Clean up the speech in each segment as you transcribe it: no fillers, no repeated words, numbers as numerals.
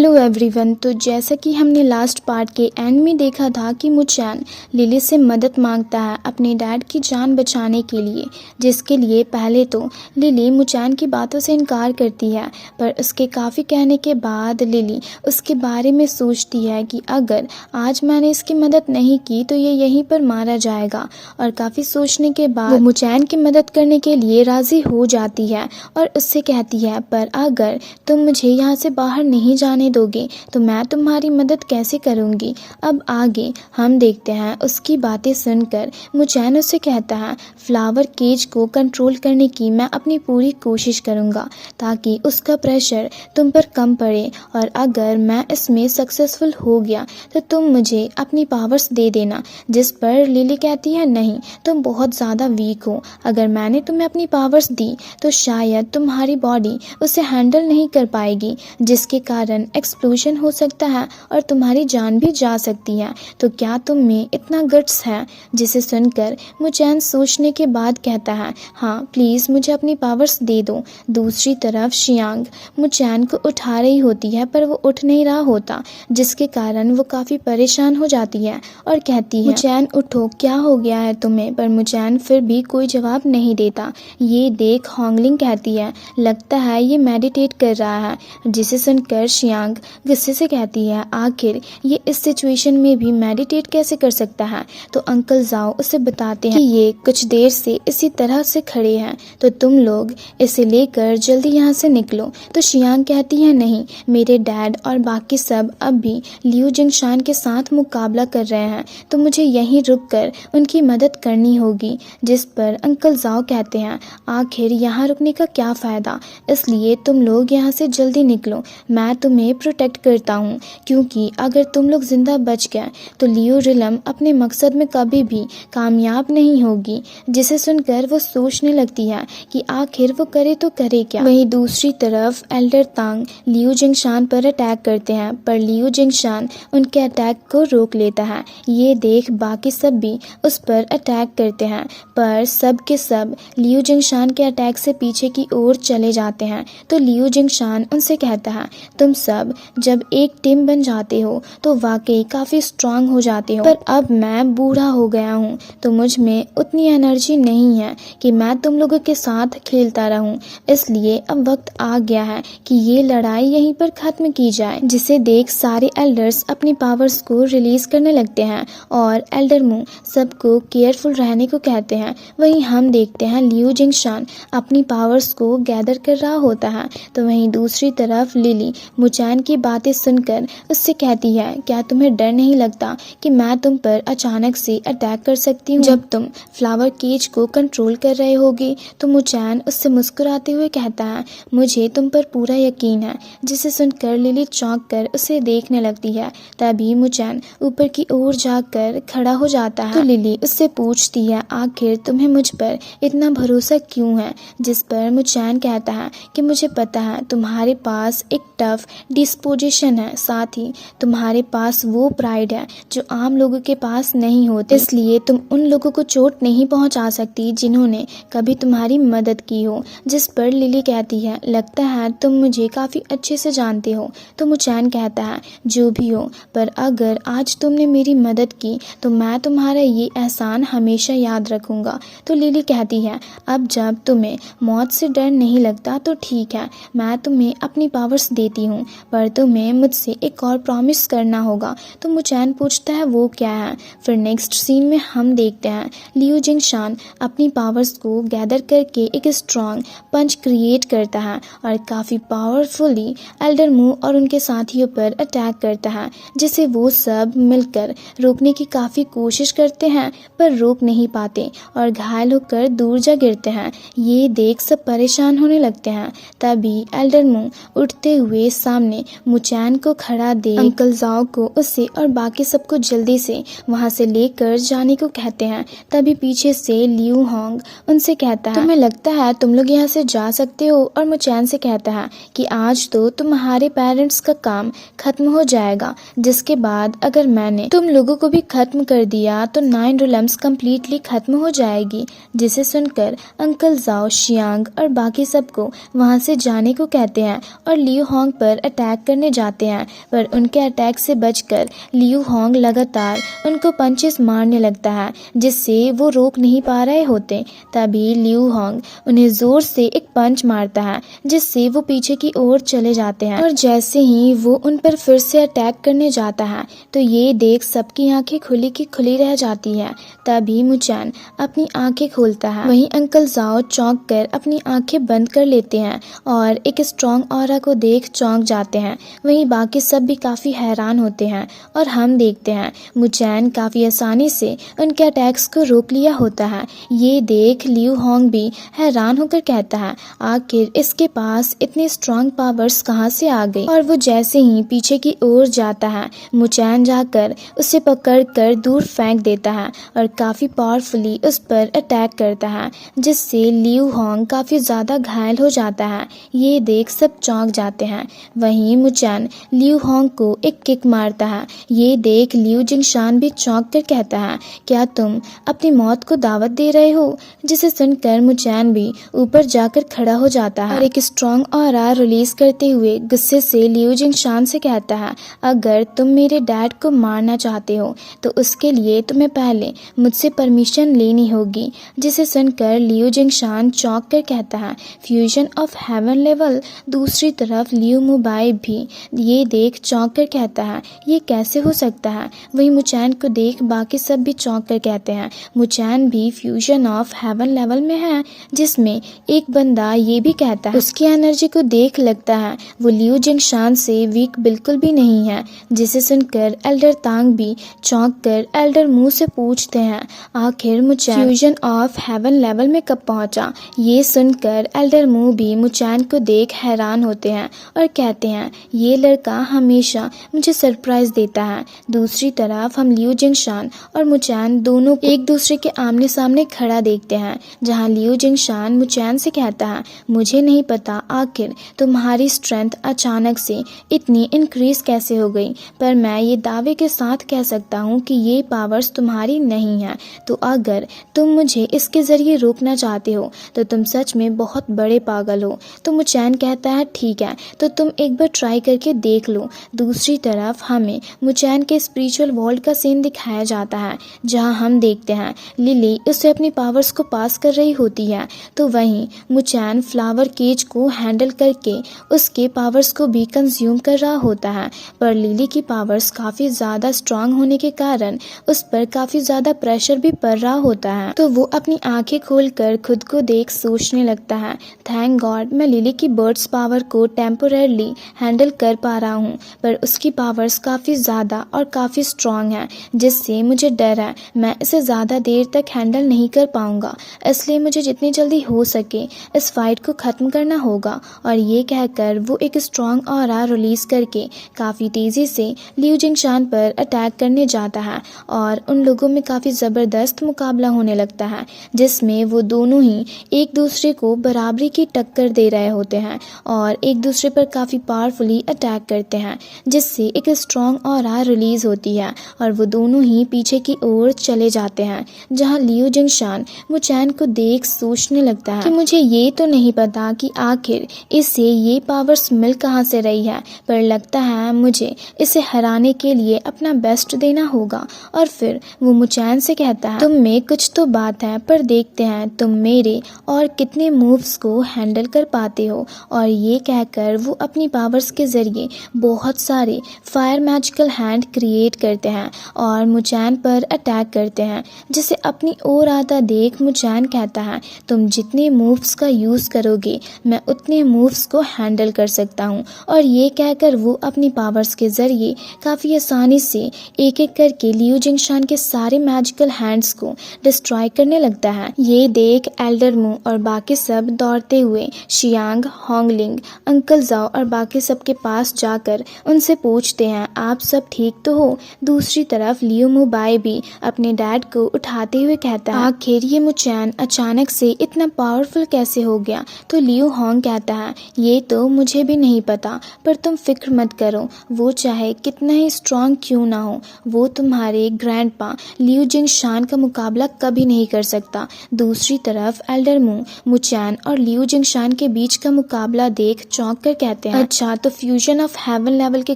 Hello everyone. तो जैसा कि हमने लास्ट पार्ट के एंड में देखा था कि मुचैन लिली से मदद मांगता है अपने डैड की जान बचाने के लिए, जिसके लिए पहले तो लिली मुचैन की बातों से इनकार करती है, पर उसके काफ़ी कहने के बाद लिली उसके बारे में सोचती है कि अगर आज मैंने इसकी मदद नहीं की तो ये यहीं पर मारा जाएगा। और काफ़ी सोचने के बाद वो मुचैन की मदद करने के लिए राज़ी हो जाती है और उससे कहती है, पर अगर तुम मुझे यहाँ से बाहर नहीं जाने दोगे तो मैं तुम्हारी मदद कैसे करूँगी। अब आगे हम देखते हैं उसकी बातें सुनकर मुचैन उससे कहता है, फ्लावर केज को कंट्रोल करने की मैं अपनी पूरी कोशिश करूँगा ताकि उसका प्रेशर तुम पर कम पड़े, और अगर मैं इसमें सक्सेसफुल हो गया तो तुम मुझे अपनी पावर्स दे देना। जिस पर लिली कहती है, नहीं, तुम बहुत ज़्यादा वीक हो, अगर मैंने तुम्हें अपनी पावर्स दी तो शायद तुम्हारी बॉडी उसे हैंडल नहीं कर पाएगी, जिसके कारण एक्सप्लोजन हो सकता है और तुम्हारी जान भी जा सकती है। तो क्या तुम में इतना गट्स है। जिसे सुनकर मुचैन सोचने के बाद कहता है, हाँ प्लीज़ मुझे अपनी पावर्स दे दो। दूसरी तरफ शियांग मुचैन को उठा रही होती है पर वो उठ नहीं रहा होता, जिसके कारण वो काफ़ी परेशान हो जाती है और कहती है, मुचैन उठो, क्या हो गया है तुम्हें। पर मुचैन फिर भी कोई जवाब नहीं देता। ये देख होंगलिंग कहती है, लगता है ये मेडिटेट कर रहा है। जिसे सुनकर शियांग गुस्से से कहती है, आखिर ये इस सिचुएशन में भी मेडिटेट कैसे कर सकता है। तो अंकल जाओ उसे बताते हैं कि ये कुछ देर से इसी तरह से खड़े हैं, तो तुम लोग इसे लेकर जल्दी यहाँ से निकलो। तो शियांग कहती है, नहीं, मेरे डैड और बाकी सब अब भी लियू जिंगशान के साथ मुकाबला कर रहे हैं, तो मुझे यहीं रुककर उनकी मदद करनी होगी। जिस पर अंकल जाओ कहते हैं, आखिर यहाँ रुकने का क्या फ़ायदा, इसलिए तुम लोग यहाँ से जल्दी निकलो, मैं तुम्हें प्रोटेक्ट करता हूँ, क्योंकि अगर तुम लोग जिंदा बच गए तो लियो रिलम अपने मकसद में कभी भी कामयाब नहीं होगी। जिसे सुनकर वो सोचने लगती है कि आखिर वो करे तो करे क्या। वहीं दूसरी तरफ एल्डर तांग लियू जिंगशान पर अटैक करते हैं, पर लियू जिंगशान उनके अटैक को रोक लेता है। ये देख बाकी सब भी उस पर अटैक करते हैं, पर सब के सब लियू जिंगशान के अटैक से पीछे की ओर चले जाते हैं। तो लियू जिंगशान उनसे कहता है, तुम सब जब एक टीम बन जाते हो तो वाकई काफ़ी स्ट्रांग हो जाते हो, पर अब मैं बूढ़ा हो गया हूँ तो मुझ में उतनी एनर्जी नहीं है कि मैं तुम लोगों के साथ खेलता रहूँ, इसलिए अब वक्त आ गया है कि ये लड़ाई यहीं पर ख़त्म की जाए। जिसे देख सारे एल्डर्स अपनी पावर्स को रिलीज करने लगते हैं और एल्डर मुंह सबको केयरफुल रहने को कहते हैं। वहीं हम देखते हैं लियू जिंगशान अपनी पावर्स को गैदर कर रहा होता है। तो वहीं दूसरी तरफ लिली मुचैन की बातें सुनकर उससे कहती है, क्या तुम्हें डर नहीं लगता कि मैं तुम पर अचानक से अटैक कर सकती हूँ जब तुम फ्लावर केज को कंट्रोल कर रहे होगे। तो मुचैन उससे मुस्कुराते हुए कहता है, मुझे तुम पर पूरा यकीन है। जिसे सुनकर लिली चौंक कर उसे देखने लगती है। तभी मुचैन ऊपर की ओर जाकर खड़ा हो जाता है। तो लिली उससे पूछती है, आखिर तुम्हें मुझ पर इतना भरोसा क्यों है। जिस पर मुचैन कहता है कि मुझे पता है तुम्हारे पास एक टफ डिस्पोजिशन है, साथ ही तुम्हारे पास वो प्राइड है जो आम लोगों के पास नहीं होती, इसलिए तुम उन लोगों को चोट नहीं पहुंचा सकती जिन्होंने कभी तुम्हारी मदद की हो। जिस पर लिली कहती है, लगता है तुम मुझे काफ़ी अच्छे से जानते हो। तो मुचैन कहता है, जो भी हो, पर अगर आज तुमने मेरी मदद की तो मैं तुम्हारा ये एहसान हमेशा याद रखूँगा। तो लिली कहती है, अब जब तुम्हें मौत से डर नहीं लगता तो ठीक है, मैं तुम्हें अपनी पावर्स देती हूँ, पर तुम्हें मुझसे एक और प्रॉमिस करना होगा। तो मुचैन पूछता है, वो क्या है। फिर नेक्स्ट सीन में हम देखते हैं लियू जिंगशान अपनी पावर्स को गैदर करके एक स्ट्रॉन्ग पंच क्रिएट करता है और काफ़ी पावरफुली एल्डर मू और उनके साथियों पर अटैक करता है, जिसे वो सब मिलकर रोकने की काफ़ी कोशिश करते हैं पर रोक नहीं पाते और घायल होकर दूर जा गिरते हैं। ये देख सब परेशान होने लगते हैं। तभी एल्डर मू उठते हुए सामने मुचैन को खड़ा देख अंकल जाओ को उससे और बाकी सबको जल्दी से वहां से लेकर जाने को कहते हैं। तभी पीछे से लियू होंग उनसे कहता है, तुम्हें लगता है तुम लोग यहाँ से जा सकते हो। और मुचैन से कहता है कि आज तो तुम्हारे पेरेंट्स का काम खत्म हो जाएगा, जिसके बाद अगर मैंने तुम लोगों को भी खत्म कर दिया तो 9 रिलम्स कम्प्लीटली खत्म हो जाएगी। जिसे सुनकर अंकल जाओ, शियांग और बाकी सबको वहां से जाने को कहते हैं और लियू होंग पर अटैक अटैक करने जाते हैं, पर उनके अटैक से बचकर लियू होंग लगातार उनको पंचेस मारने लगता है, जिससे वो रोक नहीं पा रहे होते। तभी लियू होंग उन्हें जोर से एक पंच मारता है, जिससे वो पीछे की ओर चले जाते हैं। और जैसे ही वो उन पर फिर से अटैक करने जाता है तो ये देख सबकी आंखें खुली की खुली रह जाती है। तभी मुचैन अपनी आंखें खोलता है। वहीं अंकल जाओ चौंक कर अपनी आंखें बंद कर लेते हैं और एक स्ट्रॉन्ग ऑरा को देख चौंक जाते हैं। वहीं बाकी सब भी काफी हैरान होते हैं और हम देखते हैं मुचैन काफी आसानी से उनके अटैक्स को रोक लिया होता है। ये देख लियू होंग भी हैरान होकर कहता है आखिर इसके पास इतनी स्ट्रॉन्ग पावर्स कहाँ से आ गई। और वो जैसे ही पीछे की ओर जाता है, मुचैन जाकर उसे पकड़कर दूर फेंक देता है और काफी पावरफुली उस पर अटैक करता है, जिससे लियू होंग काफी ज्यादा घायल हो जाता है। ये देख सब चौंक जाते हैं। वहीं मुचैन लियू होंग को एक किक मारता है। ये देख लियू जिंगशान भी चौंक कर कहता है क्या तुम अपनी मौत को दावत दे रहे हो। जिसे सुनकर मुचैन भी ऊपर जाकर खड़ा हो जाता है और एक स्ट्रॉन्ग ऑरा रिलीज करते हुए गुस्से से लियू जिंगशान से कहता है अगर तुम मेरे डैड को मारना चाहते हो तो उसके लिए तुम्हें पहले मुझसे परमिशन लेनी होगी। जिसे सुनकर लियू जिंगशान चौंक कर कहता है फ्यूजन ऑफ हेवन लेवल। दूसरी तरफ लियू मुबाई भी ये देख चौंक कर कहता है ये कैसे हो सकता है। वहीं मुचैन को देख बाकी सब भी चौंक कर कहते हैं मुचैन भी फ्यूजन ऑफ हेवन लेवल में है। जिसमें एक बंदा ये भी कहता है उसकी एनर्जी को देख लगता है वो लियू जिंगशान से वीक बिल्कुल भी नहीं है। जिसे सुनकर एल्डर तांग भी चौंक कर एल्डर मुंह से पूछते हैं आखिर मुचैन फ्यूजन ऑफ हेवन लेवल में कब पहुंचा। ये सुनकर एल्डर मुंह भी मुचैन को देख हैरान होते हैं और कहते हैं ये लड़का हमेशा मुझे सरप्राइज देता है। दूसरी तरफ हम लियू जिंगशान और मुचैन दोनों एक दूसरे के आमने सामने खड़ा देखते हैं, जहां लियू जिंगशान मुचैन से कहता है मुझे नहीं पता आखिर तुम्हारी स्ट्रेंथ अचानक से इतनी इंक्रीज कैसे हो गई, पर मैं ये दावे के साथ कह सकता हूँ कि ये पावर्स तुम्हारी नहीं है। तो अगर तुम मुझे इसके जरिए रोकना चाहते हो तो तुम सच में बहुत बड़े पागल हो। तो मुचैन कहता है ठीक है तो तुम एक बार ट्राई करके देख लो। दूसरी तरफ हमें मुचैन के स्पिरिचुअल वर्ल्ड का सीन दिखाया जाता है, जहां हम देखते हैं लिली उसे अपनी पावर्स को पास कर रही होती है। तो वहीं मुचैन फ्लावर केज को हैंडल करके उसके पावर्स को भी कंज्यूम कर रहा होता है, पर लिली की पावर्स काफ़ी ज़्यादा स्ट्रांग होने के कारण उस पर काफ़ी ज़्यादा प्रेशर भी पड़ रहा होता है। तो वो अपनी आंखें खोलकर खुद को देख सोचने लगता है थैंक गॉड मैं लिली की बर्ड्स पावर को टेम्पोररली हैंडल कर पा रहा हूँ, पर उसकी पावर्स काफ़ी ज़्यादा और काफ़ी स्ट्रांग है, जिससे मुझे डर है मैं इसे ज़्यादा देर तक हैंडल नहीं कर पाऊंगा। इसलिए मुझे जितनी जल्दी हो सके इस फाइट को ख़त्म करना होगा। और ये कहकर वो एक स्ट्रॉन्ग ऑरा रिलीज करके काफ़ी तेज़ी से लियू जिंगशान पर अटैक करने जाता है और उन लोगों में काफ़ी ज़बरदस्त मुकाबला होने लगता है, जिसमें वो दोनों ही एक दूसरे को बराबरी की टक्कर दे रहे होते हैं और एक दूसरे पर काफ़ी पावरफुली अटैक करते हैं, जिससे एक स्ट्रॉन्ग ऑरा रिलीज होती है और वो दोनों ही पीछे की ओर चले जाते हैं, जहां लियू जिंगशान मुचैन को देख सोचने लगता है कि मुझे ये तो नहीं पता कि आखिर इसे ये पावर्स मिल कहाँ से रही है, पर लगता है मुझे इसे हराने के लिए अपना बेस्ट देना होगा। और फिर वो मुचैन से कहता है तुम में कुछ तो बात है, पर देखते हैं तुम मेरे और कितने मूव्स को हैंडल कर पाते हो। और ये कहकर वो अपनी पावर्स के जरिए बहुत सारे फायर मैजिकल हैंड क्रिएट करते हैं और मुचैन पर अटैक करते हैं, जिसे अपनी ओर आता देख मुचैन कहता है तुम जितने मूव्स का यूज़ करोगे मैं उतने मूव्स को हैंडल कर सकता हूँ। और ये कहकर वो अपनी पावर्स के जरिए काफ़ी आसानी से एक एक करके लियू जिंगशान के सारे मैजिकल हैंड्स को डिस्ट्रॉय करने लगता है। ये देख एल्डर मू और बाकी सब दौड़ते हुए शियांग, होंगलिंग, अंकल जाओ और बाकी सब के पास जाकर उनसे पूछते हैं आप सब ठीक तो हो। दूसरी तरफ लियू मुबाई भी अपने डैड को उठाते हुए कहता है आखिर ये मुचैन अचानक से इतना पावरफुल कैसे हो गया। तो लियू होंग कहता है ये तो मुझे भी नहीं पता, पर तुम फिक्र मत करो, वो चाहे कितना ही स्ट्रांग क्यों ना हो वो तुम्हारे ग्रैंडपा लियू जिंगशान का मुकाबला कभी नहीं कर सकता। दूसरी तरफ एल्डर मू मुचैन और लियू जिंगशान के बीच का मुकाबला देख चौंक कर कहते हैं अच्छा तो फ्यूजन ऑफ हेवन लेवल के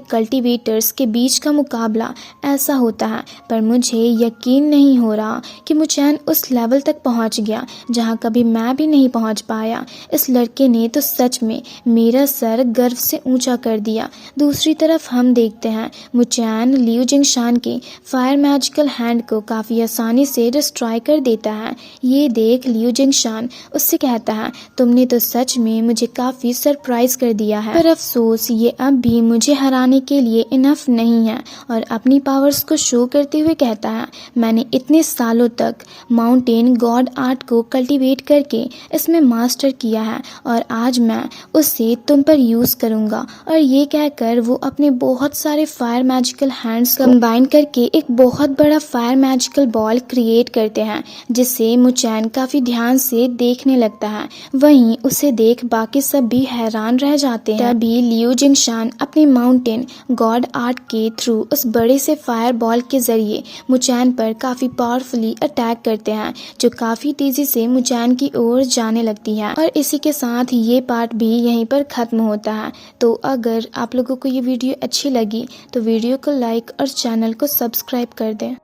कल्टीवेटर्स के बीच का मुकाबला ऐसा होता है, पर मुझे यकीन नहीं हो रहा कि मुचैन उस लेवल तक पहुंच गया जहां कभी मैं भी नहीं पहुंच पाया। इस लड़के ने तो सच में मेरा सर गर्व से ऊंचा कर दिया। दूसरी तरफ हम देखते हैं मुचैन लियू जिंगशान के फायर मैजिकल हैंड को काफ़ी आसानी से डिस्ट्रॉय कर देता है। ये देख लियू जिंगशान उससे कहता है, तुमने तो सच में मुझे काफ़ी सरप्राइज कर दिया है, पर अफसोस ये अब भी मुझे हराने के लिए इनफ नहीं है। और अपनी पावर्स को शो करते हुए कहता है, मैंने इतने सालों तक माउंटेन गॉड आर्ट को कल्टीवेट करके इसमें मास्टर किया है और आज मैं उसे तुम पर यूज़ करूँगा। और ये कहकर वो अपने बहुत सारे फायर मैजिकल हैंड्स कंबाइन करके एक बहुत बड़ा फायर मैजिकल बॉल क्रिएट करते हैं, जिसे मुचैन काफ़ी ध्यान से देखने लगता है। वहीं उसे देख बाकी सब भी हैरान रह जाते हैं। तभी लियू जिंगशान अपने माउंटेन गॉड आर्ट के थ्रू उस बड़े से फायर बॉल के जरिए मुचैन पर काफ़ी पावरफुली अटैक करते हैं, जो काफ़ी तेज़ी से मुचैन की ओर जाने लगती है। और इसी के साथ ये पार्ट भी यहीं पर ख़त्म होता है। तो अगर आप लोगों को ये वीडियो अच्छी लगी तो वीडियो को लाइक और चैनल को सब्सक्राइब कर दें।